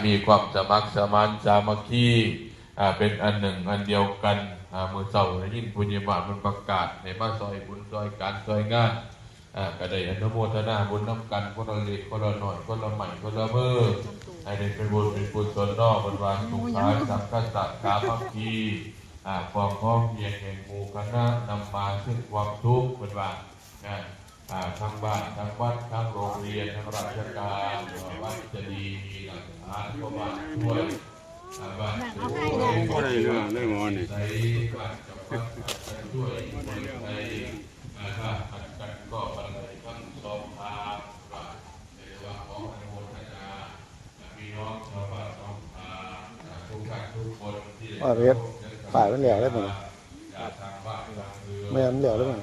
มีความสมัครสมานสามัคคีเป็นอันหนึ่งอันเดียวกันเมื่อเช้าได้ยินปุญญาบาตมันประกาศในมาซอยบุญซอยการซอยงานก็ได้อนุโมทนาบุญน้ำกันคนละเล็กคนละหน่อยคนละใหม่คนละมือให้ได้เป็นบุญเป็นกุศลนอกบนวานสุขาสังฆสัตย์สามัคคีความพร้อมเพรียงแห่งหมู่คณะนำมาซึ่งความทุกข์บนวานทั้งบ้านทั้งวัดทั้งโรงเรียนทั้งราชการวัดจะดีมีหลักฐานก็บ้านช่วยบ้านช่วยได้หมดนี่ใส่บ้านกับวัดช่วยคนไทยขัดกันก็ปัญหาทั้งสองทางในว่าของอนุโมทนาพี่น้องชาวบ้านสองทางทุกท่านทุกคนที่ว่าเรียนฝ่ายมันเหลียวได้ไหมไม่มันเหลียวได้ไหม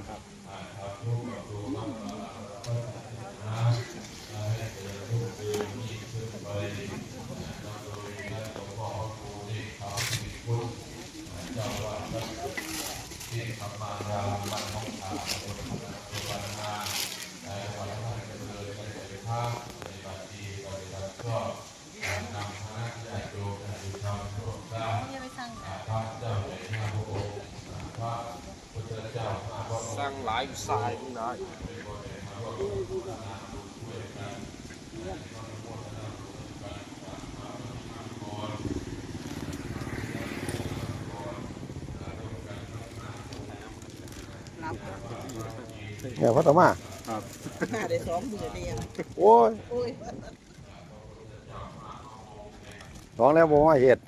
สร้างหลายสายได้เนี่ยพ่อต่อมาครับได้2 มื้อเดียวโอ้ยร้องแล้วบอกว่าเหตุ